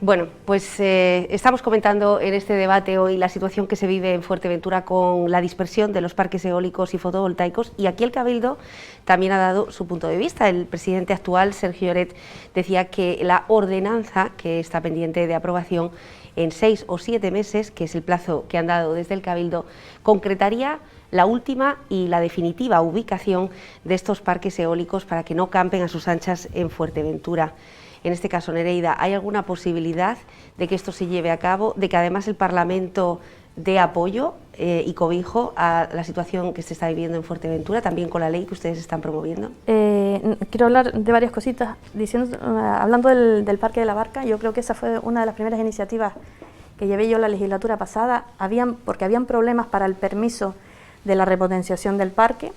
Bueno, pues estamos comentando en este debate hoy la situación que se vive en Fuerteventura con la dispersión de los parques eólicos y fotovoltaicos, y aquí el Cabildo también ha dado su punto de vista. El presidente actual, Sergio Lloret, decía que la ordenanza, que está pendiente de aprobación en 6 o 7 meses, que es el plazo que han dado desde el Cabildo, concretaría la última y la definitiva ubicación de estos parques eólicos para que no campen a sus anchas en Fuerteventura. En este caso, Nereida, ¿hay alguna posibilidad de que esto se lleve a cabo, de que además el Parlamento dé apoyo y cobijo a la situación que se está viviendo en Fuerteventura, también con la ley que ustedes están promoviendo? Quiero hablar de varias cositas. Hablando del Parque de la Barca, yo creo que esa fue una de las primeras iniciativas que llevé yo la legislatura pasada, porque habían problemas para el permiso de la repotenciación del parque,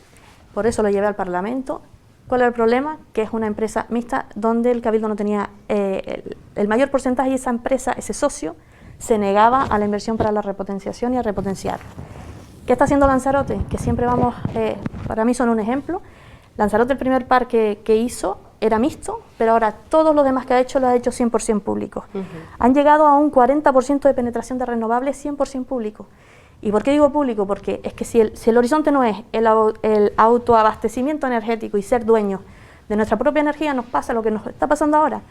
por eso lo llevé al Parlamento. ¿Cuál era el problema? Que es una empresa mixta donde el Cabildo no tenía el mayor porcentaje, y esa empresa, ese socio, se negaba a la inversión para la repotenciación y a repotenciar. ¿Qué está haciendo Lanzarote? Que siempre vamos, para mí son un ejemplo. Lanzarote, el primer parque que hizo era mixto, pero ahora todos los demás que ha hecho lo ha hecho 100% público. Han llegado a un 40% de penetración de renovables 100% público. ¿Y por qué digo público? Porque es que si el horizonte no es el autoabastecimiento energético y ser dueños de nuestra propia energía, nos pasa lo que nos está pasando ahora.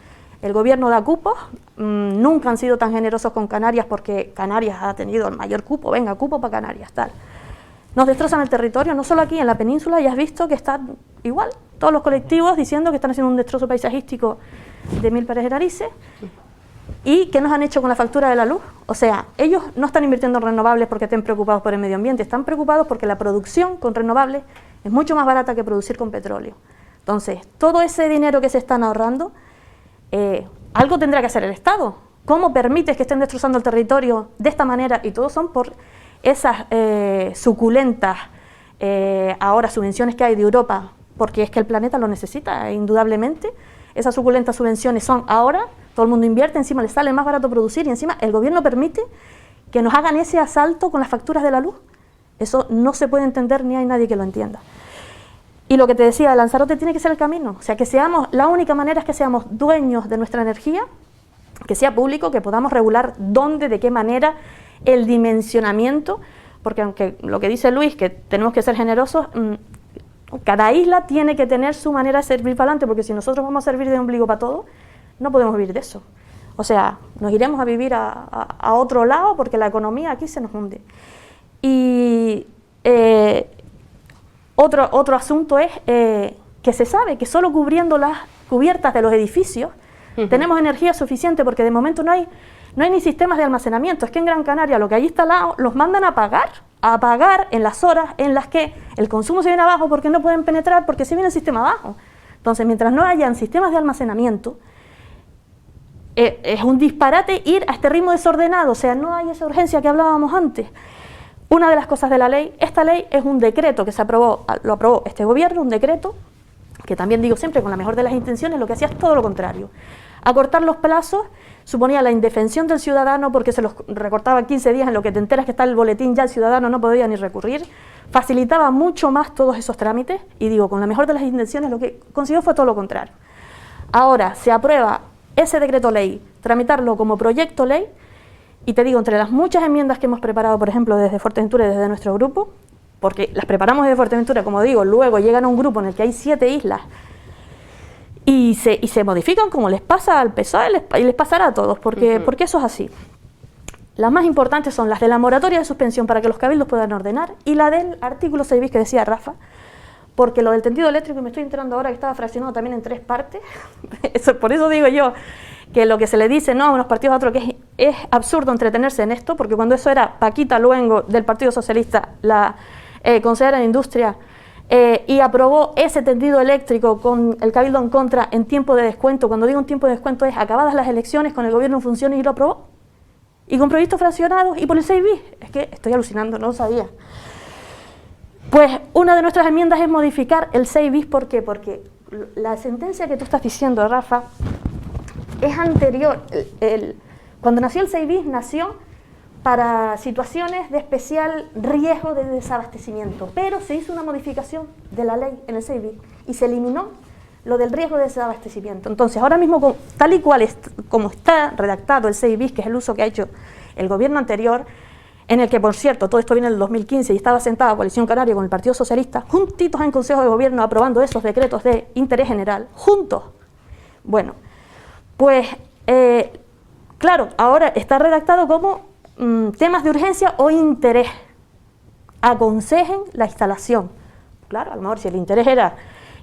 El gobierno da cupos, nunca han sido tan generosos con Canarias, porque Canarias ha tenido el mayor cupo, venga, cupo para Canarias, tal. Nos destrozan el territorio, no solo aquí en la península, y has visto que están igual, todos los colectivos diciendo que están haciendo un destrozo paisajístico de mil pares de narices. ¿Y qué nos han hecho con la factura de la luz? O sea, ellos no están invirtiendo en renovables porque estén preocupados por el medio ambiente, están preocupados porque la producción con renovables es mucho más barata que producir con petróleo. Entonces, todo ese dinero que se están ahorrando, algo tendrá que hacer el Estado. ¿Cómo permites que estén destrozando el territorio de esta manera? Y todos son por esas suculentas ahora subvenciones que hay de Europa, porque es que el planeta lo necesita, indudablemente. Esas suculentas subvenciones son ahora, todo el mundo invierte, encima les sale más barato producir, y encima el gobierno permite que nos hagan ese asalto con las facturas de la luz. Eso no se puede entender, ni hay nadie que lo entienda. Y lo que te decía, Lanzarote tiene que ser el camino, o sea, que seamos, la única manera es que seamos dueños de nuestra energía, que sea público, que podamos regular dónde, de qué manera, el dimensionamiento, porque aunque lo que dice Luis, que tenemos que ser generosos, cada isla tiene que tener su manera de servir para adelante, porque si nosotros vamos a servir de ombligo para todo, no podemos vivir de eso. O sea, nos iremos a vivir a otro lado porque la economía aquí se nos hunde. Y otro asunto es que se sabe que solo cubriendo las cubiertas de los edificios tenemos energía suficiente, porque de momento no hay ni sistemas de almacenamiento. Es que en Gran Canaria lo que hay instalado los mandan a pagar en las horas en las que el consumo se viene abajo, porque no pueden penetrar, porque se viene el sistema abajo. Entonces, mientras no hayan sistemas de almacenamiento, es un disparate ir a este ritmo desordenado, o sea, no hay esa urgencia que hablábamos antes. Una de las cosas de la ley, esta ley es un decreto que lo aprobó este gobierno, un decreto que también digo siempre con la mejor de las intenciones, lo que hacía es todo lo contrario. Acortar los plazos suponía la indefensión del ciudadano, porque se los recortaba 15 días, en lo que te enteras que está el boletín, ya el ciudadano no podía ni recurrir, facilitaba mucho más todos esos trámites, y digo, con la mejor de las intenciones lo que consiguió fue todo lo contrario. Ahora se aprueba ese decreto ley, tramitarlo como proyecto ley, y te digo, entre las muchas enmiendas que hemos preparado, por ejemplo, desde Fuerteventura y desde nuestro grupo, porque las preparamos desde Fuerteventura, como digo, luego llegan a un grupo en el que hay 7 islas, y se modifican como les pasa al PSOE y les pasará a todos, porque eso es así. Las más importantes son las de la moratoria de suspensión para que los cabildos puedan ordenar, y la del artículo 6 bis que decía Rafa, porque lo del tendido eléctrico, y me estoy enterando ahora que estaba fraccionado también en 3 partes, por eso digo yo que lo que se le dice a unos partidos a otros, que es absurdo entretenerse en esto, porque cuando eso era Paquita Luengo del Partido Socialista, la consejera de Industria, y aprobó ese tendido eléctrico con el Cabildo en contra en tiempo de descuento. Cuando digo un tiempo de descuento es acabadas las elecciones, con el gobierno en funciones, y lo aprobó, y con proyectos fraccionados y por el 6 bis. Es que estoy alucinando, no lo sabía. Pues una de nuestras enmiendas es modificar el 6 bis. ¿Por qué? Porque la sentencia que tú estás diciendo, Rafa, es anterior. Cuando nació el 6 bis, nació para situaciones de especial riesgo de desabastecimiento, pero se hizo una modificación de la ley en el 6 bis y se eliminó lo del riesgo de desabastecimiento. Entonces, ahora mismo, tal y cual como está redactado el 6 bis, que es el uso que ha hecho el gobierno anterior, en el que, por cierto, todo esto viene del 2015 y estaba sentada Coalición Canaria con el Partido Socialista, juntitos en Consejo de Gobierno aprobando esos decretos de interés general, juntos. Bueno, pues, claro, ahora está redactado como temas de urgencia o interés. Aconsejen la instalación. Claro, a lo mejor si el interés era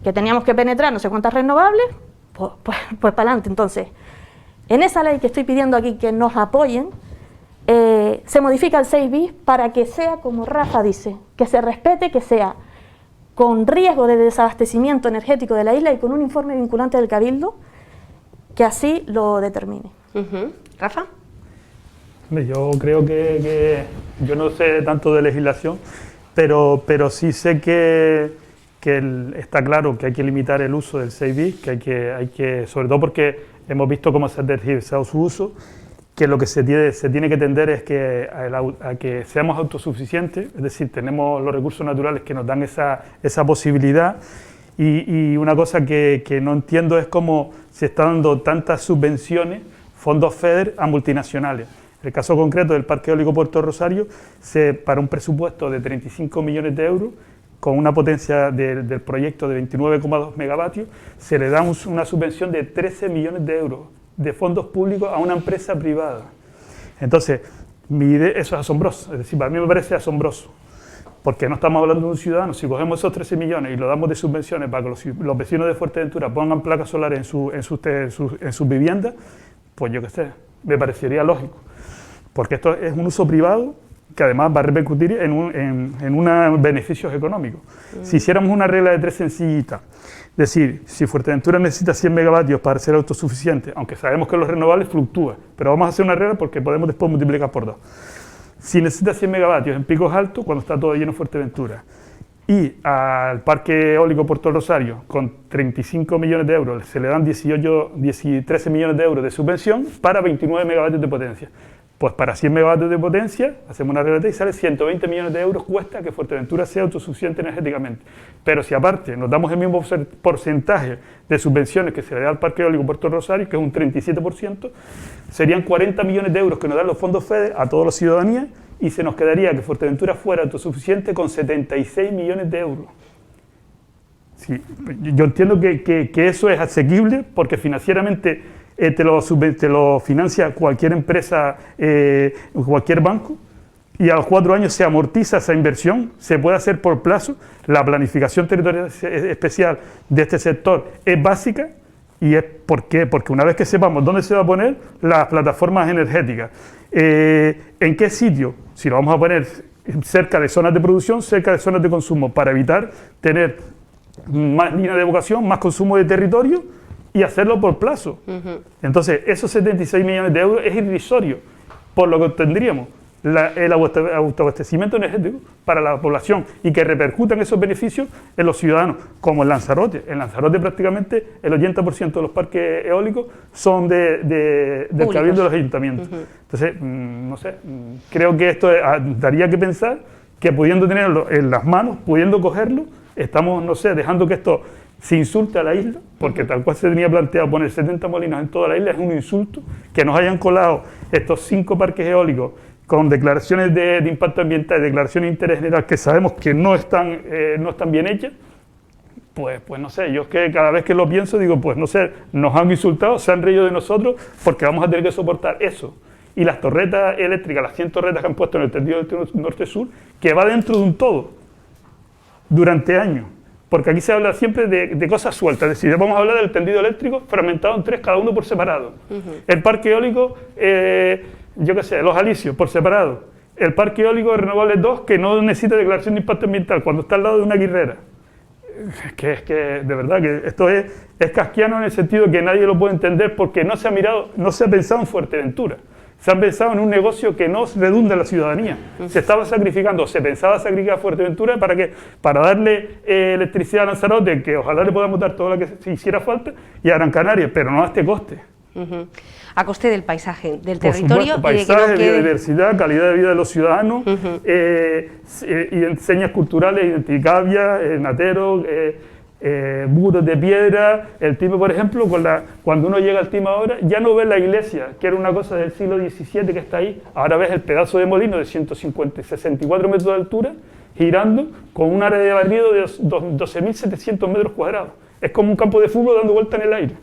que teníamos que penetrar no sé cuántas renovables, pues para adelante. Entonces, en esa ley que estoy pidiendo aquí que nos apoyen, se modifica el 6 bis para que sea como Rafa dice, que se respete, que sea con riesgo de desabastecimiento energético de la isla y con un informe vinculante del Cabildo que así lo determine. ¿Rafa? Yo creo que yo no sé tanto de legislación, pero sí sé que está claro que hay que limitar el uso del 6 bis, que hay que, sobre todo porque hemos visto cómo se ha tergiversado su uso, que lo que se tiene que tender es que a que seamos autosuficientes, es decir, tenemos los recursos naturales que nos dan esa posibilidad, y una cosa que no entiendo es cómo se están dando tantas subvenciones, fondos FEDER, a multinacionales. En el caso concreto del Parque Eólico Puerto Rosario, para un presupuesto de 35 millones de euros, con una potencia del proyecto de 29,2 megavatios, se le da una subvención de 13 millones de euros de fondos públicos a una empresa privada. Entonces, eso es asombroso, es decir, para mí me parece asombroso, porque no estamos hablando de un ciudadano. Si cogemos esos 13 millones y lo damos de subvenciones para que los vecinos de Fuerteventura pongan placas solares en sus viviendas, pues yo qué sé, me parecería lógico, porque esto es un uso privado que además va a repercutir en unos beneficios económicos. Si hiciéramos una regla de 3 sencillita, es decir, si Fuerteventura necesita 100 megavatios para ser autosuficiente, aunque sabemos que los renovables fluctúan, pero vamos a hacer una regla porque podemos después multiplicar por 2. Si necesita 100 megavatios en picos altos, cuando está todo lleno en Fuerteventura, y al Parque Eólico Puerto Rosario, con 35 millones de euros, se le dan 13 millones de euros de subvención para 29 megavatios de potencia. Pues para 100 megavatios de potencia, hacemos una regla y sale 120 millones de euros cuesta que Fuerteventura sea autosuficiente energéticamente. Pero si aparte nos damos el mismo porcentaje de subvenciones que se le da al Parque Eólico Puerto Rosario, que es un 37%, serían 40 millones de euros que nos dan los fondos FEDER a toda la ciudadanía, y se nos quedaría que Fuerteventura fuera autosuficiente con 76 millones de euros. Sí, yo entiendo que eso es asequible porque financieramente te lo financia cualquier empresa, cualquier banco, y a los 4 años se amortiza esa inversión, se puede hacer por plazo. La planificación territorial especial de este sector es básica. ¿Y es por qué? Porque una vez que sepamos dónde se va a poner las plataformas energéticas, en qué sitio, si lo vamos a poner cerca de zonas de producción, cerca de zonas de consumo, para evitar tener más línea de evacuación, más consumo de territorio, y hacerlo por plazo. Entonces, esos 76 millones de euros es irrisorio, por lo que obtendríamos el autoabastecimiento energético para la población y que repercutan esos beneficios en los ciudadanos, como en Lanzarote. En Lanzarote prácticamente el 80% de los parques eólicos son del Cabildo de los ayuntamientos. Entonces, no sé, creo que esto daría que pensar que pudiendo tenerlo en las manos, pudiendo cogerlo, estamos, no sé, dejando que esto se insulte a la isla, porque tal cual se tenía planteado poner 70 molinos en toda la isla, es un insulto. Que nos hayan colado estos 5 parques eólicos con declaraciones de impacto ambiental, declaraciones de interés general, que sabemos que no están bien hechas, pues no sé, yo es que cada vez que lo pienso digo, pues no sé, nos han insultado, se han reído de nosotros, porque vamos a tener que soportar eso. Y las torretas eléctricas, las 100 torretas que han puesto en el tendido norte-sur, que va dentro de un todo, durante años. Porque aquí se habla siempre de cosas sueltas, es decir, vamos a hablar del tendido eléctrico fragmentado en 3, cada uno por separado. El parque eólico, yo qué sé, los Alisios por separado. El parque eólico de Renovables 2, que no necesita declaración de impacto ambiental cuando está al lado de una guirrera. Es que de verdad que esto es kafkiano en el sentido que nadie lo puede entender, porque no se ha pensado en Fuerteventura. Se han pensado en un negocio que no redunda en la ciudadanía. Se estaba sacrificando, se pensaba sacrificar a Fuerteventura para darle electricidad a Lanzarote, que ojalá le podamos dar toda la que se hiciera falta, y a Gran Canaria, pero no a este coste. A coste del paisaje, del Por territorio. supuesto, paisaje, biodiversidad, calidad de vida de los ciudadanos, y señas culturales identificables, nateros, muros de piedra. El Time, por ejemplo, cuando uno llega al Time ahora, ya no ves la iglesia, que era una cosa del siglo XVII que está ahí. Ahora ves el pedazo de molino de 64 metros de altura, girando con un área de barrido de 12.700 metros cuadrados. Es como un campo de fútbol dando vuelta en el aire.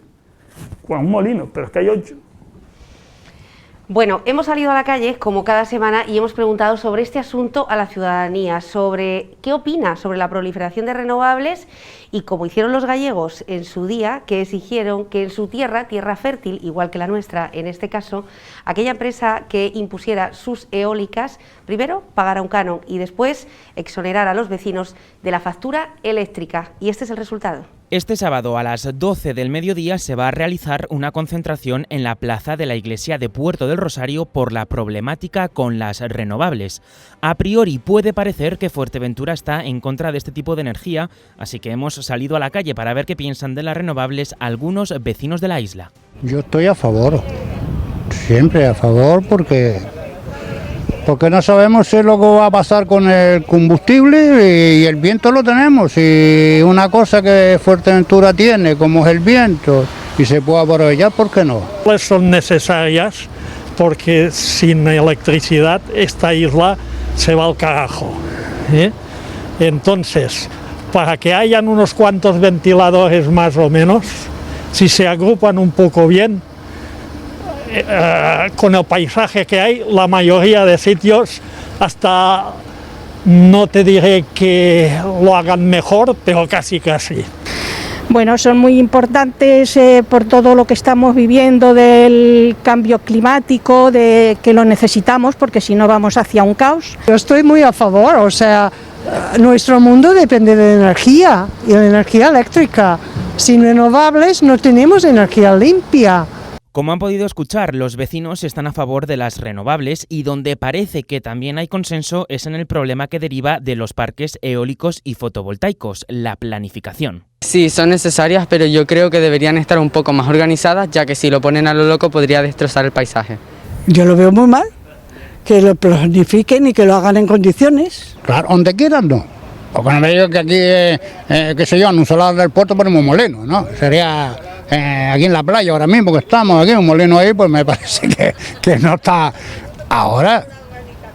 Con un molino, pero es que hay 8. Bueno, hemos salido a la calle, como cada semana, y hemos preguntado sobre este asunto a la ciudadanía, sobre qué opina sobre la proliferación de renovables y, como hicieron los gallegos en su día, que exigieron que en su tierra fértil, igual que la nuestra en este caso, aquella empresa que impusiera sus eólicas, primero pagara un canon y después exonerara a los vecinos de la factura eléctrica. Y este es el resultado. Este sábado a las 12 del mediodía se va a realizar una concentración en la plaza de la iglesia de Puerto del Rosario por la problemática con las renovables. A priori puede parecer que Fuerteventura está en contra de este tipo de energía, así que hemos salido a la calle para ver qué piensan de las renovables algunos vecinos de la isla. Yo estoy a favor, siempre a favor, porque no sabemos si es lo que va a pasar con el combustible y el viento lo tenemos. Y una cosa que Fuerteventura tiene, como es el viento, y se puede aprovechar, ¿por qué no? Son necesarias porque sin electricidad esta isla se va al carajo, ¿eh? Entonces, para que hayan unos cuantos ventiladores más o menos, si se agrupan un poco bien, con el paisaje que hay, la mayoría de sitios, hasta no te diré que lo hagan mejor, pero casi. Bueno, son muy importantes por todo lo que estamos viviendo del cambio climático, de que lo necesitamos, porque si no vamos hacia un caos. Yo estoy muy a favor, o sea, nuestro mundo depende de energía, y de energía eléctrica. Sin renovables no tenemos energía limpia. Como han podido escuchar, los vecinos están a favor de las renovables y donde parece que también hay consenso es en el problema que deriva de los parques eólicos y fotovoltaicos, la planificación. Sí, son necesarias, pero yo creo que deberían estar un poco más organizadas, ya que si lo ponen a lo loco podría destrozar el paisaje. Yo lo veo muy mal, que lo planifiquen y que lo hagan en condiciones. Claro, donde quieran no. Porque no me digo que aquí, qué sé yo, en un solar del puerto ponemos molino, ¿no? Sería... aquí en la playa ahora mismo que estamos aquí, un molino ahí, pues me parece que no está. Ahora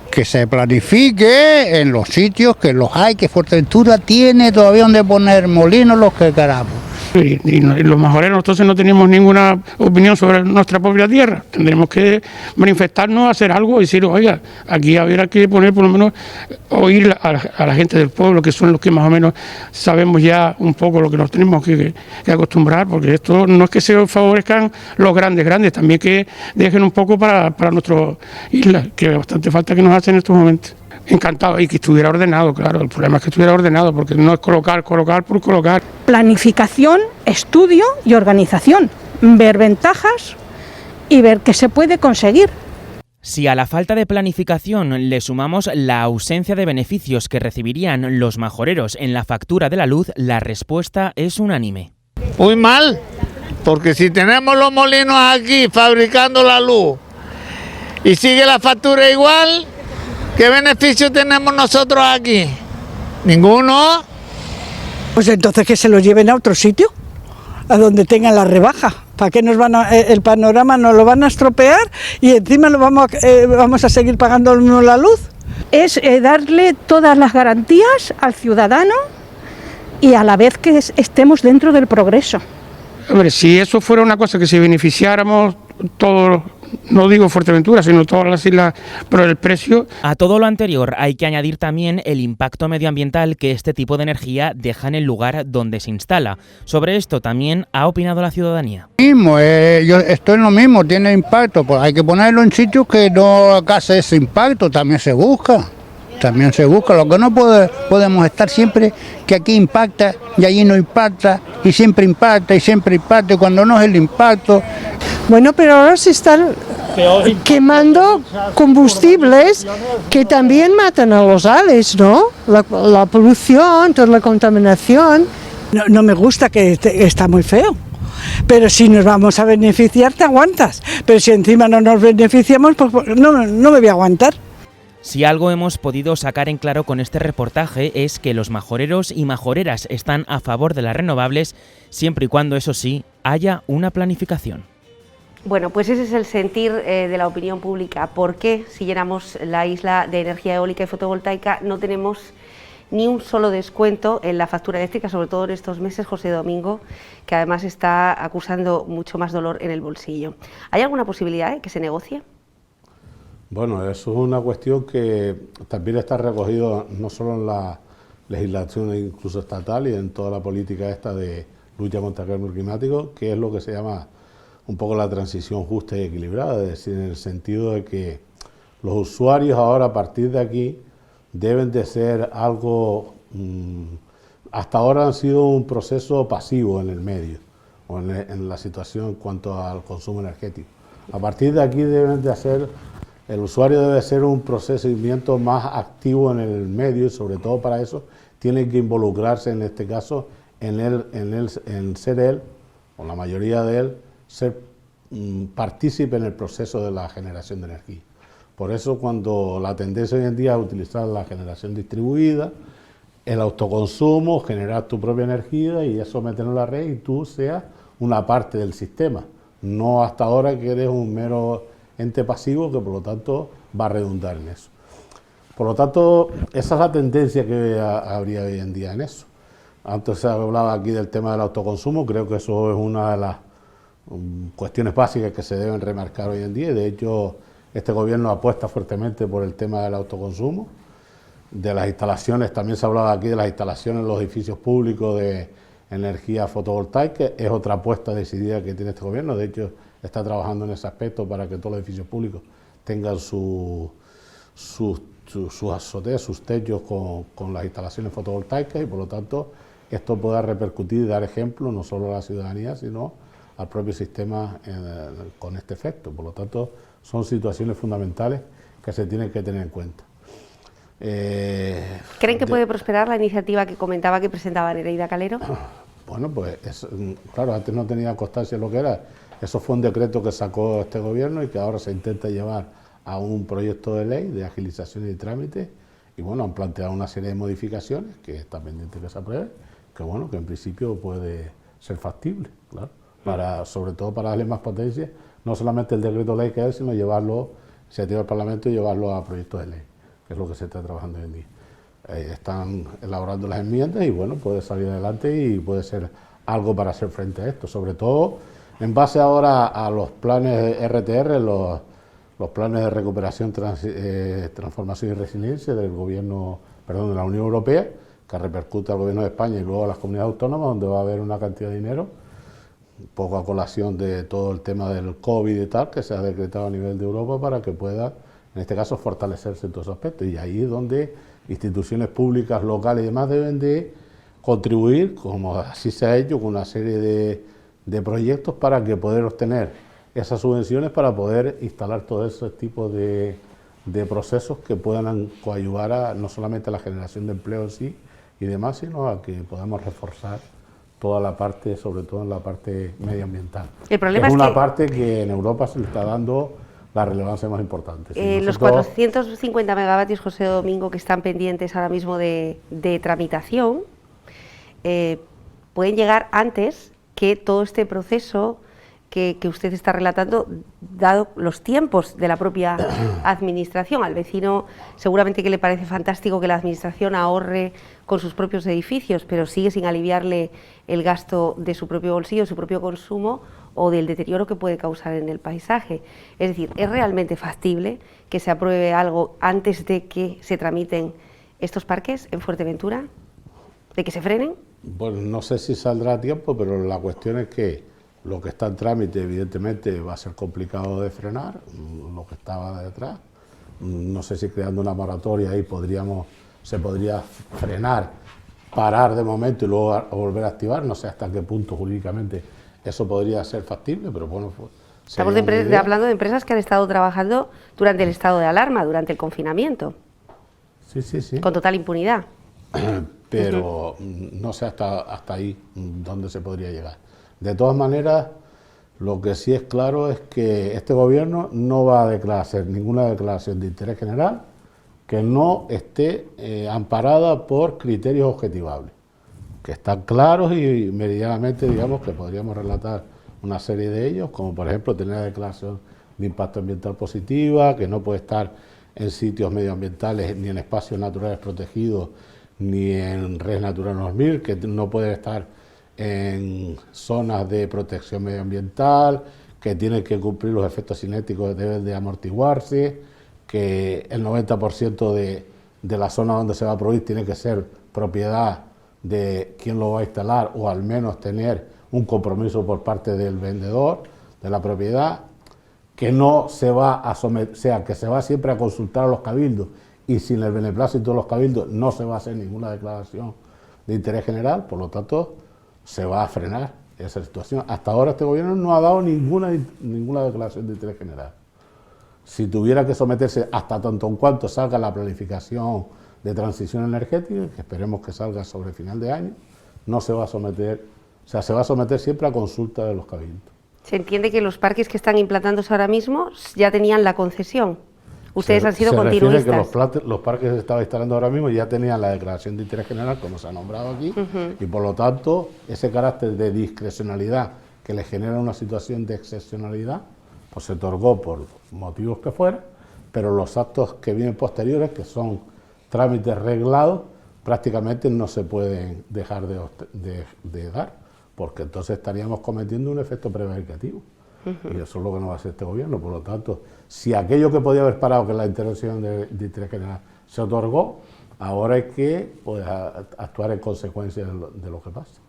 que se planifique en los sitios que los hay, que Fuerteventura tiene todavía donde poner molinos, los que queramos. Y los majoreros entonces no tenemos ninguna opinión sobre nuestra propia tierra. Tendremos que manifestarnos, hacer algo y decir, oiga, aquí habrá que poner por lo menos, oír a la gente del pueblo, que son los que más o menos sabemos ya un poco lo que nos tenemos que acostumbrar, porque esto no es que se favorezcan los grandes, también que dejen un poco para nuestra isla, que bastante falta que nos hace en estos momentos. Encantado, y que estuviera ordenado, claro, el problema es que estuviera ordenado, porque no es colocar por colocar. Planificación, estudio y organización, ver ventajas y ver qué se puede conseguir. Si a la falta de planificación le sumamos la ausencia de beneficios que recibirían los majoreros en la factura de la luz, la respuesta es unánime. Muy mal, porque si tenemos los molinos aquí fabricando la luz y sigue la factura igual, ¿qué beneficio tenemos nosotros aquí? Ninguno. Pues entonces que se los lleven a otro sitio, a donde tengan la rebaja. ¿Para qué nos van el panorama nos lo van a estropear y encima lo vamos a seguir pagándonos la luz? Es darle todas las garantías al ciudadano y a la vez que estemos dentro del progreso. Hombre, si eso fuera una cosa que si beneficiáramos todos, no digo Fuerteventura, sino todas las islas, pero el precio... A todo lo anterior hay que añadir también el impacto medioambiental que este tipo de energía deja en el lugar donde se instala. Sobre esto también ha opinado la ciudadanía. Yo estoy en lo mismo, tiene impacto, pues hay que ponerlo en sitios que no cause ese impacto, también se busca. Lo que no podemos estar siempre que aquí impacta y allí no impacta y siempre impacta, y cuando no es el impacto. Bueno, pero ahora se están quemando combustibles que también matan a los aves, ¿no? La polución, toda la contaminación. No me gusta, que está muy feo. pero si nos vamos a beneficiar te aguantas, pero si encima no nos beneficiamos, pues no me voy a aguantar. Si algo hemos podido sacar en claro con este reportaje es que los majoreros y majoreras están a favor de las renovables, siempre y cuando, eso sí, haya una planificación. Bueno, pues ese es el sentir de la opinión pública. ¿Por qué, si llenamos la isla de energía eólica y fotovoltaica, no tenemos ni un solo descuento en la factura eléctrica, sobre todo en estos meses, José Domingo, que además está acusando mucho más dolor en el bolsillo? ¿Hay alguna posibilidad de que se negocie? Bueno, eso es una cuestión que también está recogido no solo en la legislación incluso estatal y en toda la política esta de lucha contra el cambio climático, que es lo que se llama un poco la transición justa y equilibrada, es decir, en el sentido de que los usuarios ahora a partir de aquí deben de ser algo, hasta ahora han sido un proceso pasivo en el medio o en la situación en cuanto al consumo energético. A partir de aquí deben de hacer, el usuario debe ser un procedimiento más activo en el medio y sobre todo para eso tiene que involucrarse en este caso en ser él, o la mayoría de él, ser partícipe en el proceso de la generación de energía. Por eso cuando la tendencia hoy en día es utilizar la generación distribuida, el autoconsumo, generar tu propia energía y eso meterlo en la red y tú seas una parte del sistema, no hasta ahora que eres un mero ente pasivo que por lo tanto va a redundar en eso. Por lo tanto, esa es la tendencia que habría hoy en día en eso. Antes se hablaba aquí del tema del autoconsumo, creo que eso es una de las cuestiones básicas que se deben remarcar hoy en día y de hecho este gobierno apuesta fuertemente por el tema del autoconsumo, de las instalaciones, también se hablaba aquí de las instalaciones en los edificios públicos de energía fotovoltaica, es otra apuesta decidida que tiene este gobierno, de hecho está trabajando en ese aspecto para que todos los edificios públicos tengan sus azoteas, sus techos con las instalaciones fotovoltaicas y por lo tanto esto pueda repercutir y dar ejemplo no solo a la ciudadanía sino al propio sistema con este efecto. Por lo tanto son situaciones fundamentales que se tienen que tener en cuenta. ¿Creen que puede prosperar la iniciativa que comentaba que presentaba Nereida Calero? Bueno, pues claro, antes no tenía constancia de lo que era. Eso fue un decreto que sacó este gobierno y que ahora se intenta llevar a un proyecto de ley de agilización y trámite y bueno, han planteado una serie de modificaciones que está pendiente que se apruebe, que bueno, que en principio puede ser factible, claro, sobre todo para darle más potencia, no solamente el decreto ley que es, sino llevarlo, iniciativa al Parlamento y llevarlo a proyectos de ley, que es lo que se está trabajando hoy en día. Están elaborando las enmiendas y bueno, puede salir adelante y puede ser algo para hacer frente a esto, sobre todo en base ahora a los planes de RTR, los planes de recuperación, transformación y resiliencia del gobierno, perdón, de la Unión Europea, que repercute al gobierno de España y luego a las comunidades autónomas, donde va a haber una cantidad de dinero, un poco a colación de todo el tema del COVID y tal, que se ha decretado a nivel de Europa para que pueda, en este caso, fortalecerse en todos esos aspectos. Y ahí es donde instituciones públicas, locales y demás deben de contribuir, como así se ha hecho, con una serie de proyectos para que poder obtener esas subvenciones para poder instalar todo ese tipo de procesos que puedan coadyuvar no solamente a la generación de empleo en sí y demás, sino a que podamos reforzar toda la parte, sobre todo en la parte medioambiental. El problema es una parte que en Europa se le está dando la relevancia más importante. Los 450 megavatios, José Domingo, que están pendientes ahora mismo de tramitación, pueden llegar antes que todo este proceso que usted está relatando, dado los tiempos de la propia administración. Al vecino seguramente que le parece fantástico que la administración ahorre con sus propios edificios, pero sigue sin aliviarle el gasto de su propio bolsillo, su propio consumo o del deterioro que puede causar en el paisaje. Es decir, ¿es realmente factible que se apruebe algo antes de que se tramiten estos parques en Fuerteventura? ¿De que se frenen? Bueno, no sé si saldrá a tiempo, pero la cuestión es que lo que está en trámite evidentemente va a ser complicado de frenar, lo que estaba detrás. No sé si creando una moratoria ahí se podría frenar, parar de momento y luego volver a activar. No sé hasta qué punto jurídicamente eso podría ser factible, pero bueno. Estamos hablando de empresas que han estado trabajando durante el estado de alarma, durante el confinamiento. Sí. Con total impunidad. Pero no sé hasta ahí dónde se podría llegar. De todas maneras, lo que sí es claro es que este gobierno no va a hacer ninguna declaración de interés general que no esté amparada por criterios objetivables, que están claros y meridianamente, digamos, que podríamos relatar una serie de ellos, como por ejemplo tener la declaración de impacto ambiental positiva, que no puede estar en sitios medioambientales ni en espacios naturales protegidos ni en Red Natural 2000, que no puede estar en zonas de protección medioambiental, que tiene que cumplir los efectos cinéticos que deben de amortiguarse, que el 90% de la zona donde se va a producir tiene que ser propiedad de quien lo va a instalar, o al menos tener un compromiso por parte del vendedor de la propiedad, que no se va a someter, o sea, que se va siempre a consultar a los cabildos, y sin el beneplácito de los cabildos no se va a hacer ninguna declaración de interés general. Por lo tanto, se va a frenar esa situación. Hasta ahora este gobierno no ha dado ninguna declaración de interés general. Si tuviera que someterse hasta tanto en cuanto salga la planificación de transición energética, que esperemos que salga sobre final de año, no se va a someter, o sea, se va a someter siempre a consulta de los cabildos. Se entiende que los parques que están implantándose ahora mismo ya tenían la concesión. Ustedes han sido continuistas. Se refiere que los parques que se estaban instalando ahora mismo ya tenían la declaración de interés general, como se ha nombrado aquí, y por lo tanto ese carácter de discrecionalidad que le genera una situación de excepcionalidad, pues se otorgó por motivos que fueran, pero los actos que vienen posteriores, que son trámites reglados, prácticamente no se pueden dejar de dar, porque entonces estaríamos cometiendo un efecto prevaricativo. Y eso es lo que no va a hacer este gobierno. Por lo tanto, si aquello que podía haber parado, que es la intervención de interés general, se otorgó, ahora hay que pues, actuar en consecuencia de lo que pasa.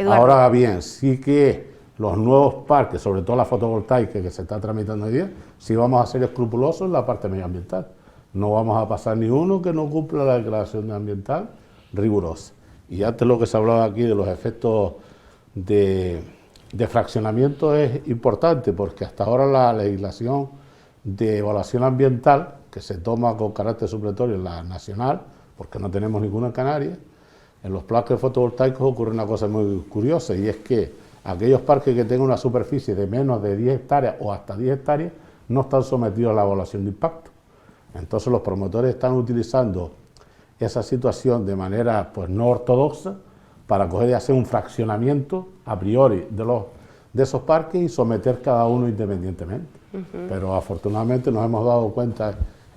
Ahora bien, sí que los nuevos parques, sobre todo la fotovoltaica que se está tramitando hoy día, sí vamos a ser escrupulosos en la parte medioambiental. No vamos a pasar ni uno que no cumpla la declaración ambiental rigurosa. Y antes lo que se hablaba aquí de los efectos de fraccionamiento es importante, porque hasta ahora la legislación de evaluación ambiental, que se toma con carácter supletorio en la nacional, porque no tenemos ninguna en Canarias, en los parques fotovoltaicos ocurre una cosa muy curiosa, y es que aquellos parques que tengan una superficie de menos de 10 hectáreas o hasta 10 hectáreas no están sometidos a la evaluación de impacto. Entonces los promotores están utilizando esa situación de manera pues no ortodoxa para coger y hacer un fraccionamiento a priori de esos parques y someter cada uno independientemente. Pero afortunadamente nos hemos dado cuenta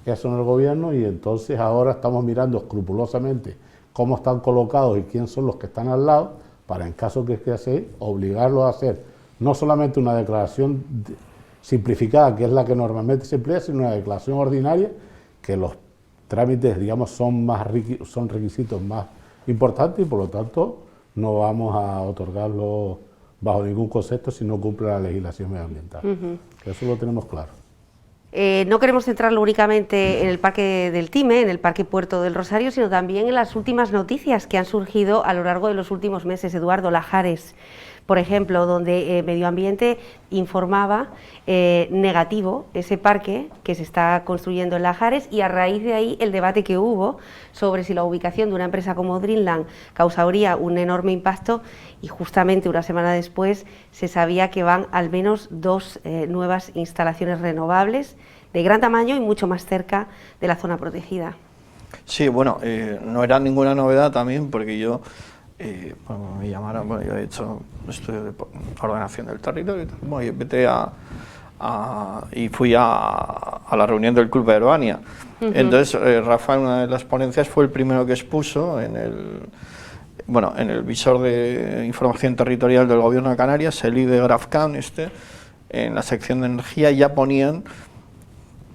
de eso en el gobierno, y entonces ahora estamos mirando escrupulosamente cómo están colocados y quién son los que están al lado, para en caso que esté así, obligarlos a hacer no solamente una declaración simplificada, que es la que normalmente se emplea, sino una declaración ordinaria, que los trámites, digamos, son requisitos más importantes, y por lo tanto no vamos a otorgarlo bajo ningún concepto si no cumple la legislación medioambiental. Eso lo tenemos claro. No queremos centrarlo únicamente en el Parque del Time, en el Parque Puerto del Rosario, sino también en las últimas noticias que han surgido a lo largo de los últimos meses. Eduardo, Lajares, por ejemplo, donde Medio Ambiente informaba negativo ese parque que se está construyendo en Lajares, y a raíz de ahí el debate que hubo sobre si la ubicación de una empresa como Dreamland causaría un enorme impacto, y justamente una semana después se sabía que van al menos 2 nuevas instalaciones renovables de gran tamaño y mucho más cerca de la zona protegida. Sí, bueno, no era ninguna novedad también, porque yo me llamaron, bueno, yo he hecho estudio de ordenación del territorio y tal, bueno, y vete y fui a la reunión del Club de Herbania. Entonces Rafa, en una de las ponencias, fue el primero que expuso en el visor de información territorial del Gobierno de Canarias, el ID GrafCan, en la sección de energía ya ponían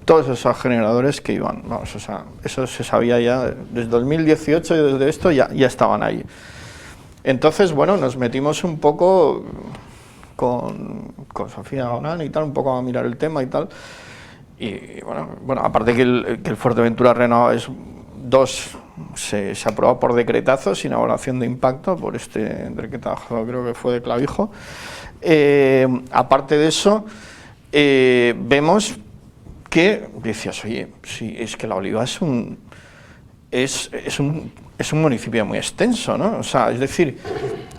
todos esos generadores que iban, vamos, o sea, eso se sabía ya desde 2018, y desde esto ya estaban ahí. Entonces, bueno, nos metimos un poco con Sofía Gaonán y tal, un poco a mirar el tema y tal. Y bueno, aparte que el Fuerteventura Renovables 2 se aprobó por decretazo, sin evaluación de impacto, por decretazo, creo que fue de Clavijo. Aparte de eso, vemos que decías, oye, sí, es que La Oliva es un municipio muy extenso, ¿no? O sea, es decir,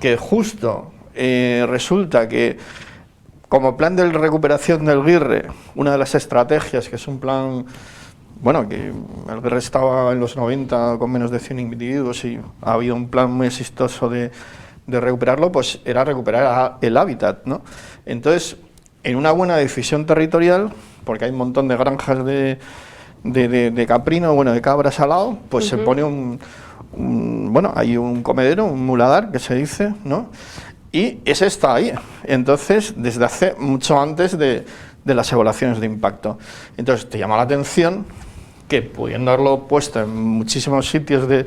que justo resulta que como plan de recuperación del GIRRE, una de las estrategias, que es un plan, bueno, que el GIRRE estaba en los 90 con menos de 100 individuos y ha habido un plan muy exitoso de recuperarlo, pues era recuperar el hábitat, ¿no? Entonces, en una buena decisión territorial, porque hay un montón de granjas de caprino, bueno, de cabras al lado, pues se pone bueno, hay un comedero, un muladar, que se dice, ¿no? Y ese está ahí, entonces, desde hace mucho antes de las evaluaciones de impacto. Entonces, te llama la atención que, pudiendo haberlo puesto en muchísimos sitios del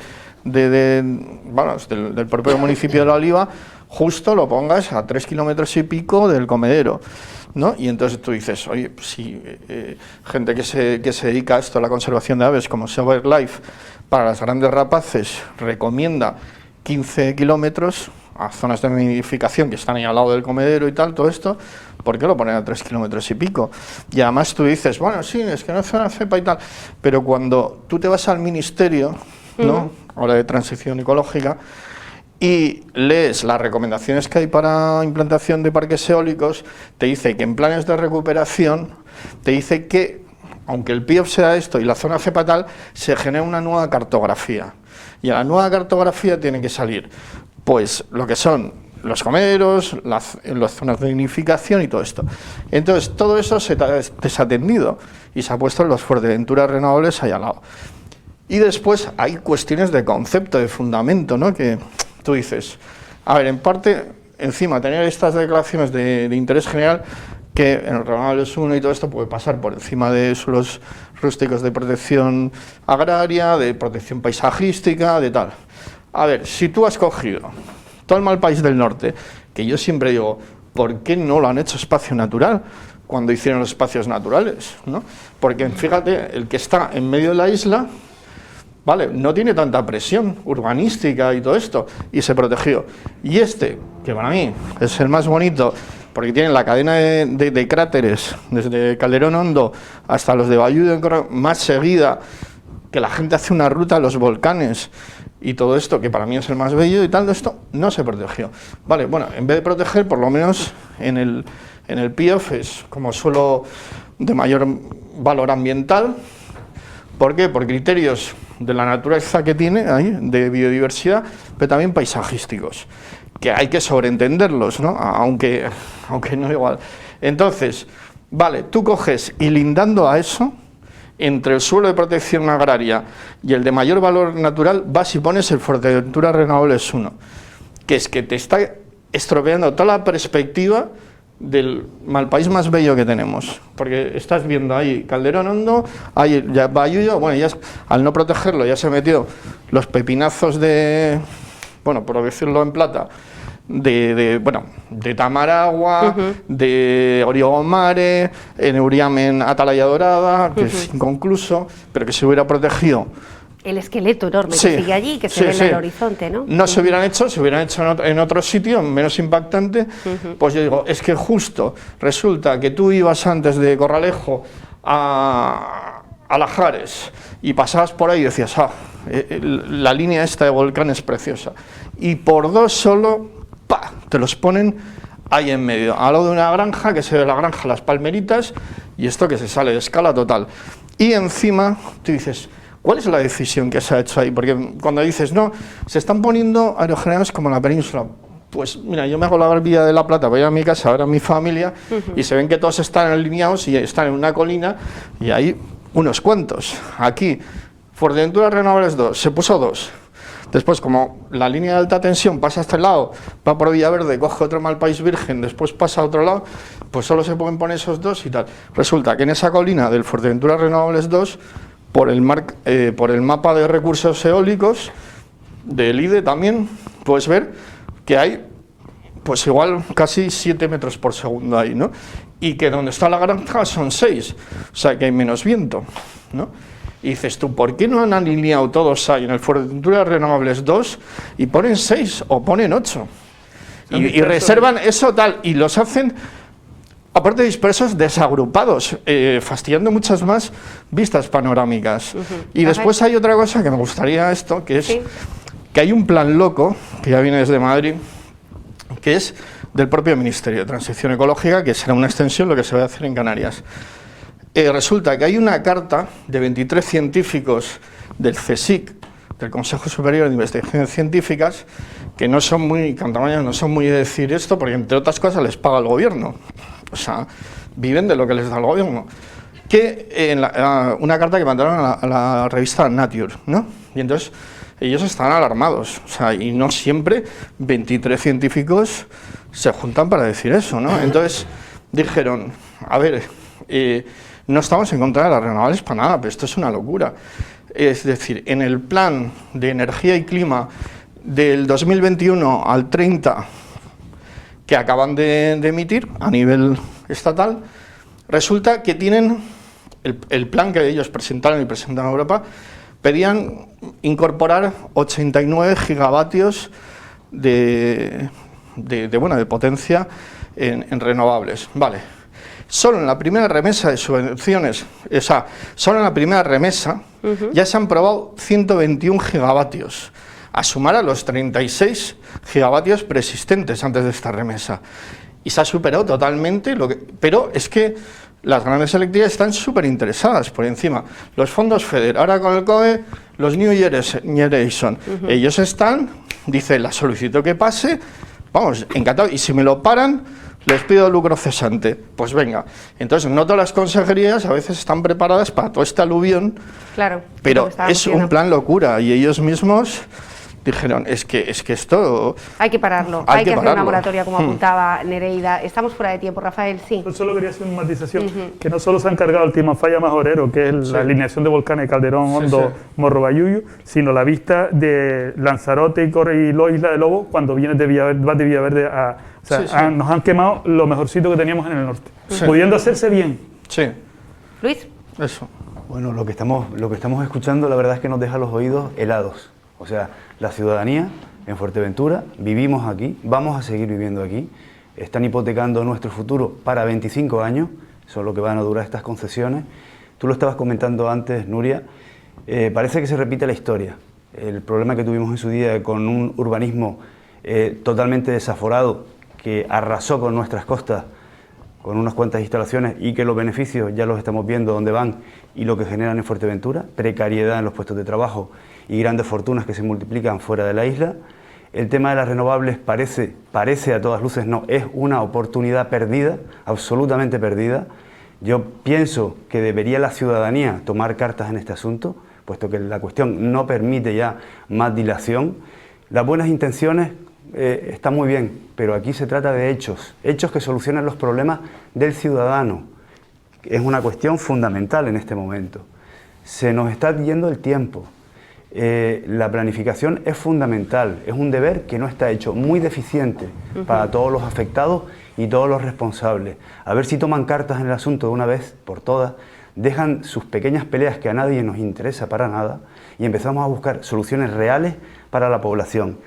propio municipio de La Oliva, justo lo pongas a 3 kilómetros y pico del comedero, ¿no? Y entonces tú dices, oye, pues si gente que se dedica a esto, a la conservación de aves, como SeaWildlife, para las grandes rapaces, recomienda 15 kilómetros a zonas de nidificación que están ahí al lado del comedero y tal, todo esto, ¿por qué lo ponen a 3 kilómetros y pico? Y además tú dices, bueno, sí, es que no es zona cepa y tal, pero cuando tú te vas al ministerio, ¿no? Ahora de transición ecológica, y lees las recomendaciones que hay para implantación de parques eólicos, te dice que en planes de recuperación, te dice que, aunque el PIOF sea esto y la zona cepa tal, se genera una nueva cartografía. Y a la nueva cartografía tiene que salir, pues, lo que son los comederos, las zonas de nidificación y todo esto. Entonces, todo eso se ha desatendido y se ha puesto en los Fuerteventura Renovables ahí al lado. Y después hay cuestiones de concepto, de fundamento, ¿no? Que tú dices, a ver, en parte, encima, tener estas declaraciones de interés general, que en el Renovables 1 y todo esto puede pasar por encima de suelos rústicos de protección agraria, de protección paisajística, de tal. A ver, si tú has cogido todo el mal país del norte, que yo siempre digo, ¿por qué no lo han hecho espacio natural cuando hicieron los espacios naturales, ¿no? Porque fíjate, el que está en medio de la isla, vale, no tiene tanta presión urbanística y todo esto, y se protegió. Y este, que para mí es el más bonito, porque tiene la cadena de cráteres, desde Calderón Hondo hasta los de Bayudo, más seguida, que la gente hace una ruta a los volcanes, y todo esto, que para mí es el más bello y tal, de esto no se protegió. Vale, bueno, en vez de proteger, por lo menos en el PIOF es como suelo de mayor valor ambiental. ¿Por qué? Por criterios de la naturaleza que tiene ahí, de biodiversidad, pero también paisajísticos, que hay que sobreentenderlos, ¿no? Aunque no igual. Entonces, vale, tú coges y lindando a eso, entre el suelo de protección agraria y el de mayor valor natural, vas y pones el Fuerteventura Renovables 1, que es que te está estropeando toda la perspectiva del mal país más bello que tenemos, porque estás viendo ahí Calderón Hondo, ahí ya Bayuyo, bueno, ya al no protegerlo ya se metió los pepinazos de, bueno, por decirlo en plata, de Tamaragua, de Oriogomare, en Euriamen Atalaya Dorada, que es inconcluso, pero que se hubiera protegido. El esqueleto enorme que sigue allí, que se ve en el horizonte, ¿no? No se hubieran hecho en otro sitio, menos impactante. Pues yo digo, es que justo resulta que tú ibas antes de Corralejo a Lajares y pasabas por ahí y decías, la línea esta de volcán es preciosa. Y por dos solo, ¡pa!, te los ponen ahí en medio, al lado de una granja, que se ve la granja Las Palmeritas, y esto que se sale de escala total. Y encima, tú dices, ¿cuál es la decisión que se ha hecho ahí? Porque cuando dices, no, se están poniendo aerogeneradores como en la península. Pues mira, yo me hago la Vía de la Plata, voy a mi casa, ahora a mi familia, y se ven que todos están alineados y están en una colina, y hay unos cuantos. Aquí, Fuerteventura Renovables 2, se puso 2. Después, como la línea de alta tensión pasa hasta el lado, va por Villaverde, coge otro mal país virgen, después pasa a otro lado, pues solo se pueden poner esos dos y tal. Resulta que en esa colina del Fuerteventura Renovables 2, por el mapa de recursos eólicos del IDE también, puedes ver que hay, pues igual, casi 7 metros por segundo ahí, ¿no? Y que donde está la granja son 6, o sea que hay menos viento, ¿no? Y dices tú, ¿por qué no han alineado todos ahí en el Fuerteventura Renovables 2 y ponen 6 o ponen 8? Y reservan eso tal, y los hacen, aparte dispersos, desagrupados, fastidiando muchas más vistas panorámicas. Y después hay otra cosa que me gustaría que es que hay un plan loco, que ya viene desde Madrid, que es del propio Ministerio de Transición Ecológica, que será una extensión lo que se va a hacer en Canarias. Resulta que hay una carta de 23 científicos del CSIC, del Consejo Superior de Investigaciones Científicas, que no son muy cantamañas, no son muy de decir esto, porque entre otras cosas les paga el gobierno, o sea, viven de lo que les da el gobierno, que una carta que mandaron a la revista Nature, ¿no? Y entonces ellos están alarmados, o sea, y no siempre 23 científicos se juntan para decir eso, ¿no? Entonces dijeron, a ver, no estamos en contra de las renovables para nada, pero esto es una locura. Es decir, en el plan de energía y clima del 2021 al 30 que acaban de emitir a nivel estatal, resulta que tienen el plan que ellos presentaron y presentan a Europa, pedían incorporar 89 gigavatios de potencia en renovables. Vale. Solo en la primera remesa de subvenciones, o sea, solo en la primera remesa ya se han probado 121 gigavatios, a sumar a los 36 gigavatios preexistentes antes de esta remesa. Y se ha superado totalmente, pero es que las grandes eléctricas están súper interesadas por encima. Los fondos FEDER, ahora con el COE, los New Generation, ellos están, dice, la solicito que pase, vamos, encantado, y si me lo paran, les pido lucro cesante. Pues venga. Entonces, no todas las consejerías a veces están preparadas para todo este aluvión, claro, pero es un plan locura, y ellos mismos dijeron, es que esto... Hay que pararlo, hay que hacer una moratoria, como apuntaba Nereida. Estamos fuera de tiempo, Rafael, sí. Pues solo quería hacer una matización, que no solo se han cargado el Timafaya Majorero, que es la alineación de volcanes Calderón, Hondo, Morro Bayuyu, sino la vista de Lanzarote y la Isla de Lobo, cuando vienes de Villaverde a... O sea, nos han quemado lo mejorcito que teníamos en el norte, pudiendo hacerse bien. Sí. Luis. Eso. Bueno, lo que estamos escuchando, la verdad es que nos deja los oídos helados. O sea, la ciudadanía en Fuerteventura, vivimos aquí, vamos a seguir viviendo aquí, están hipotecando nuestro futuro para 25 años, son lo que van a durar estas concesiones. Tú lo estabas comentando antes, Nuria, parece que se repite la historia. El problema que tuvimos en su día con un urbanismo totalmente desaforado, que arrasó con nuestras costas, con unas cuantas instalaciones, y que los beneficios ya los estamos viendo dónde van y lo que generan en Fuerteventura, precariedad en los puestos de trabajo y grandes fortunas que se multiplican fuera de la isla. El tema de las renovables parece a todas luces, no, es una oportunidad perdida, absolutamente perdida. Yo pienso que debería la ciudadanía tomar cartas en este asunto, puesto que la cuestión no permite ya más dilación. Las buenas intenciones están muy bien, pero aquí se trata de hechos que solucionan los problemas del ciudadano. Es una cuestión fundamental en este momento. Se nos está yendo el tiempo. La planificación es fundamental, es un deber que no está hecho, muy deficiente para todos los afectados y todos los responsables. A ver si toman cartas en el asunto de una vez por todas, dejan sus pequeñas peleas que a nadie nos interesa para nada y empezamos a buscar soluciones reales para la población.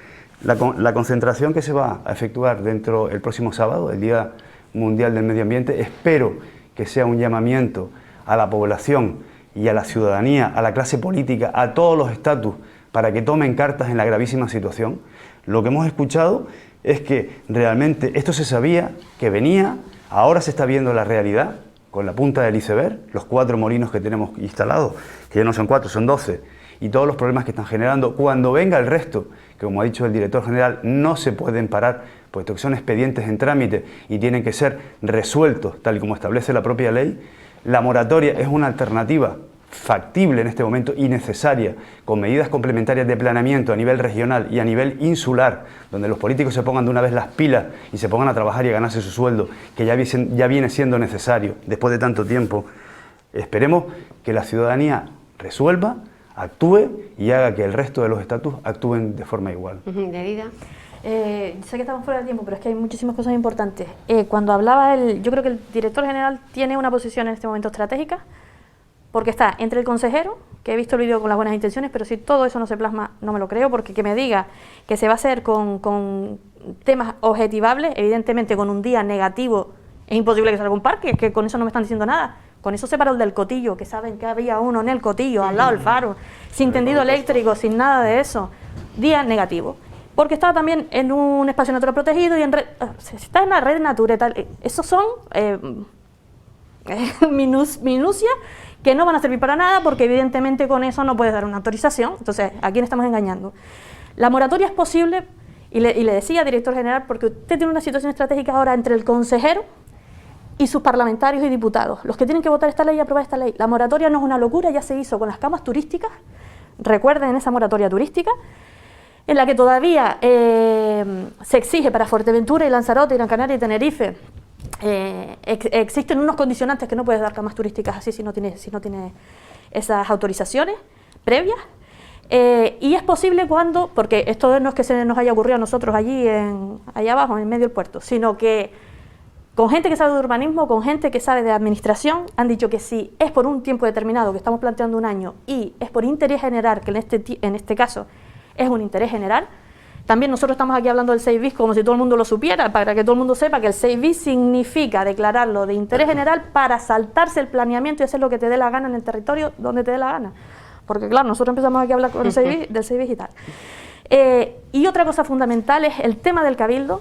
La concentración que se va a efectuar dentro el próximo sábado, el Día Mundial del Medio Ambiente, espero que sea un llamamiento a la población y a la ciudadanía, a la clase política, a todos los estatus, para que tomen cartas en la gravísima situación. Lo que hemos escuchado es que realmente esto se sabía, que venía, ahora se está viendo la realidad, con la punta del iceberg, los 4 molinos que tenemos instalados, que ya no son 4, son 12, y todos los problemas que están generando. Cuando venga el resto, que como ha dicho el director general, no se pueden parar, puesto que son expedientes en trámite y tienen que ser resueltos, tal y como establece la propia ley, la moratoria es una alternativa factible en este momento y necesaria, con medidas complementarias de planeamiento a nivel regional y a nivel insular, donde los políticos se pongan de una vez las pilas y se pongan a trabajar y a ganarse su sueldo, que ya viene siendo necesario después de tanto tiempo. Esperemos que la ciudadanía resuelva, actúe y haga que el resto de los estatus actúen de forma igual. Nereida. Sé que estamos fuera de tiempo, pero es que hay muchísimas cosas importantes. Cuando hablaba yo creo que el director general tiene una posición en este momento estratégica, porque está entre el consejero, que he visto el vídeo con las buenas intenciones, pero si todo eso no se plasma, no me lo creo, porque que me diga que se va a hacer con temas objetivables, evidentemente con un día negativo, es imposible que salga un parque, es que con eso no me están diciendo nada. Con eso se paró el del Cotillo, que saben que había uno en el Cotillo, al lado del faro, sin tendido eléctrico, sin nada de eso. Día negativo. porque estaba también en un espacio natural protegido y está en la red Natura y tal. Esos son minucias que no van a servir para nada, porque evidentemente con eso no puedes dar una autorización. Entonces, ¿a quién estamos engañando? La moratoria es posible, y le decía, director general, porque usted tiene una situación estratégica ahora entre el consejero y sus parlamentarios y diputados, los que tienen que votar esta ley y aprobar esta ley. La moratoria no es una locura, ya se hizo con las camas turísticas, recuerden esa moratoria turística, en la que todavía se exige para Fuerteventura y Lanzarote y Gran Canaria y Tenerife, existen unos condicionantes que no puedes dar camas turísticas así si no tiene esas autorizaciones previas. Y es posible cuando, porque esto no es que se nos haya ocurrido a nosotros allá abajo, en medio del puerto, sino que con gente que sabe de urbanismo, con gente que sabe de administración, han dicho que si es por un tiempo determinado, que estamos planteando un año, y es por interés general, que en este caso es un interés general. También nosotros estamos aquí hablando del 6 bis como si todo el mundo lo supiera, para que todo el mundo sepa que el 6 bis significa declararlo de interés general para saltarse el planeamiento y hacer lo que te dé la gana en el territorio donde te dé la gana. Porque claro, nosotros empezamos aquí a hablar con el 6 bis, del 6 bis y tal. Y otra cosa fundamental es el tema del cabildo.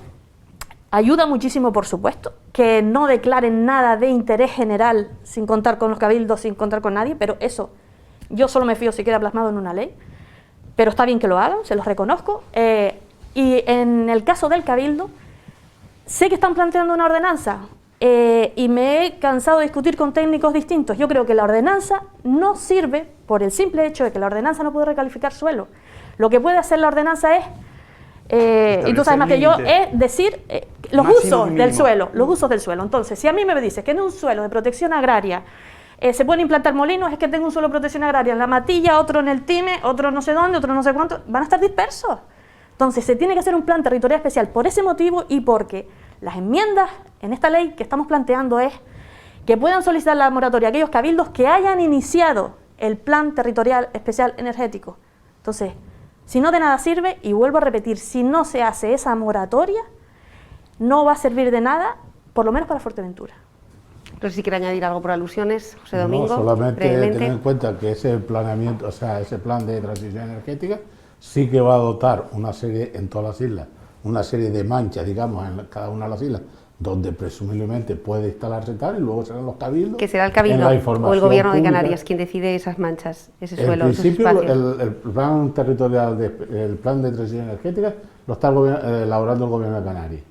Ayuda muchísimo, por supuesto, que no declaren nada de interés general sin contar con los cabildos, sin contar con nadie, pero eso yo solo me fío si queda plasmado en una ley. Pero está bien que lo hagan, se los reconozco. Y en el caso del cabildo, sé que están planteando una ordenanza y me he cansado de discutir con técnicos distintos. Yo creo que la ordenanza no sirve por el simple hecho de que la ordenanza no puede recalificar suelo. Lo que puede hacer la ordenanza es, y tú sabes más que yo, es decir los usos del suelo, los usos del suelo. Entonces, si a mí me dices que en un suelo de protección agraria se pueden implantar molinos, es que tengo un suelo de protección agraria en La Matilla, otro en el Time, otro no sé dónde, otro no sé cuánto, van a estar dispersos. Entonces se tiene que hacer un plan territorial especial por ese motivo y porque las enmiendas en esta ley que estamos planteando es que puedan solicitar la moratoria aquellos cabildos que hayan iniciado el plan territorial especial energético. Entonces, si no de nada sirve, y vuelvo a repetir, si no se hace esa moratoria, no va a servir de nada, por lo menos para Fuerteventura. No sé si quiere añadir algo por alusiones, José Domingo. No, solamente brevemente. tener en cuenta que ese planeamiento, o sea, ese plan de transición energética sí que va a dotar una serie, en todas las islas, una serie de manchas, digamos, en cada una de las islas, donde presumiblemente puede instalarse tal, y luego serán los cabildos. Que será el cabildo o el gobierno de Canarias quien decide esas manchas, ese suelo, esos espacios. En principio, el plan territorial, el plan de transición energética lo está elaborando el gobierno de Canarias.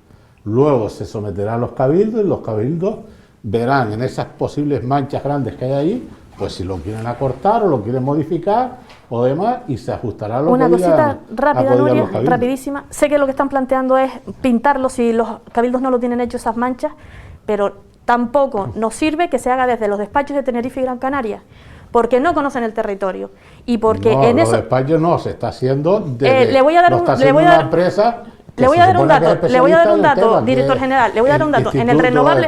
Luego se someterá a los cabildos y los cabildos verán en esas posibles manchas grandes que hay ahí, pues si lo quieren acortar o lo quieren modificar o demás, y se ajustará a lo Una que cosita rápida, Nuria, cabildos. rapidísima. Sé que lo que están planteando es pintarlo si los cabildos no lo tienen hecho esas manchas, pero tampoco nos sirve que se haga desde los despachos de Tenerife y Gran Canaria, porque no conocen el territorio y porque no, en los eso despachos no, se está haciendo desde, le voy a dar una empresa. Le voy a dar un dato, director general, le voy a dar un dato. En el renovable,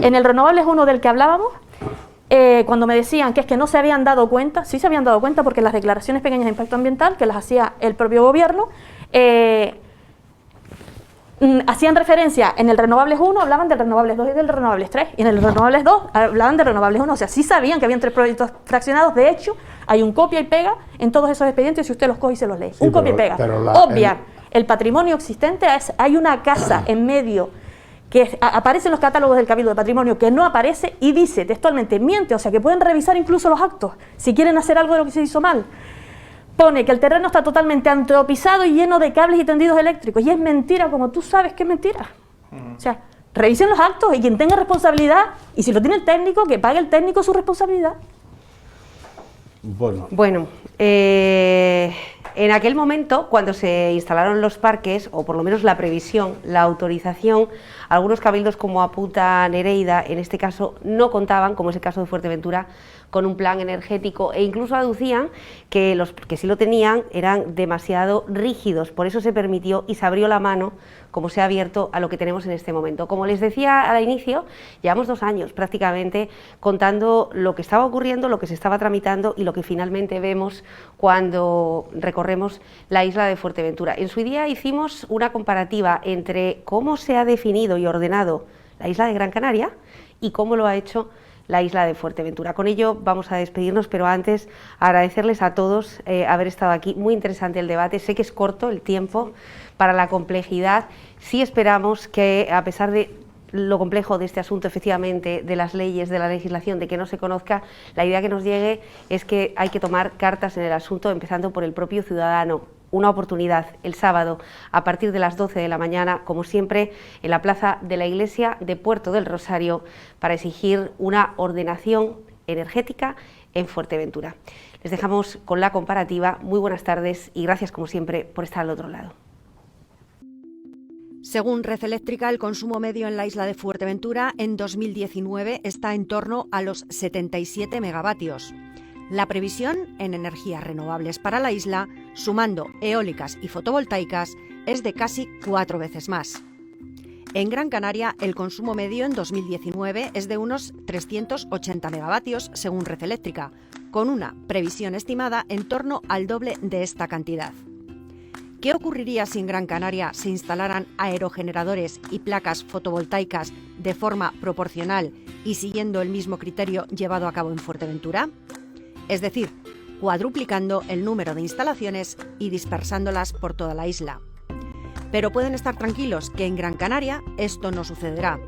en el renovable es uno del que hablábamos, cuando me decían que es que no se habían dado cuenta, sí se habían dado cuenta porque las declaraciones pequeñas de impacto ambiental, que las hacía el propio gobierno, hacían referencia, en el Renovables 1 hablaban del Renovables 2 y del Renovables 3, y en el Renovables 2 hablaban del Renovables 1, o sea, sí sabían que habían 3 proyectos fraccionados. De hecho, hay un copia y pega en todos esos expedientes si usted los coge y se los lee, sí, un copia y pega, obvia. El patrimonio existente hay una casa en medio que aparece en los catálogos del Cabildo de Patrimonio que no aparece y dice textualmente, miente, o sea que pueden revisar incluso los actos si quieren hacer algo de lo que se hizo mal. Pone que el terreno está totalmente antropizado y lleno de cables y tendidos eléctricos, y es mentira, como tú sabes que es mentira. O sea, revisen los actos y quien tenga responsabilidad, y si lo tiene el técnico, que pague el técnico su responsabilidad. Bueno, en aquel momento, cuando se instalaron los parques, o por lo menos la previsión, la autorización, algunos cabildos como Apunta Nereida, en este caso, no contaban, como es el caso de Fuerteventura, con un plan energético, e incluso aducían que los que sí lo tenían eran demasiado rígidos. Por eso se permitió y se abrió la mano, como se ha abierto, a lo que tenemos en este momento. Como les decía al inicio, llevamos 2 años prácticamente contando lo que estaba ocurriendo, lo que se estaba tramitando y lo que finalmente vemos cuando recorremos la isla de Fuerteventura. En su día hicimos una comparativa entre cómo se ha definido y ordenado la isla de Gran Canaria y cómo lo ha hecho la isla de Fuerteventura. Con ello vamos a despedirnos, pero antes agradecerles a todos haber estado aquí. Muy interesante el debate, sé que es corto el tiempo para la complejidad. Sí esperamos que, a pesar de lo complejo de este asunto, efectivamente, de las leyes, de la legislación, de que no se conozca, la idea que nos llegue es que hay que tomar cartas en el asunto, empezando por el propio ciudadano. Una oportunidad el sábado a partir de las 12 de la mañana, como siempre, en la plaza de la Iglesia de Puerto del Rosario, para exigir una ordenación energética en Fuerteventura. Les dejamos con la comparativa. Muy buenas tardes y gracias, como siempre, por estar al otro lado. Según Red Eléctrica, el consumo medio en la isla de Fuerteventura en 2019 está en torno a los 77 megavatios. La previsión en energías renovables para la isla, sumando eólicas y fotovoltaicas, es de casi 4 veces más. En Gran Canaria, el consumo medio en 2019 es de unos 380 megavatios, según Red Eléctrica, con una previsión estimada en torno al doble de esta cantidad. ¿Qué ocurriría si en Gran Canaria se instalaran aerogeneradores y placas fotovoltaicas de forma proporcional y siguiendo el mismo criterio llevado a cabo en Fuerteventura? Es decir, cuadruplicando el número de instalaciones y dispersándolas por toda la isla. Pero pueden estar tranquilos que en Gran Canaria esto no sucederá.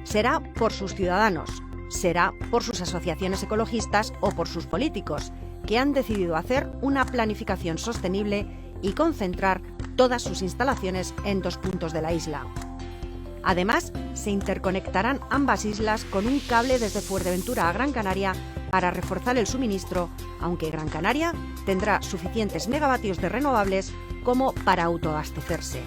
Será por sus ciudadanos, será por sus asociaciones ecologistas o por sus políticos, que han decidido hacer una planificación sostenible y concentrar todas sus instalaciones en 2 puntos de la isla. Además, se interconectarán ambas islas con un cable desde Fuerteventura a Gran Canaria para reforzar el suministro, aunque Gran Canaria tendrá suficientes megavatios de renovables como para autoabastecerse.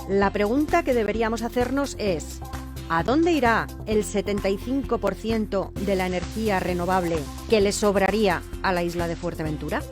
La pregunta que deberíamos hacernos es: ¿a dónde irá el 75% de la energía renovable que le sobraría a la isla de Fuerteventura?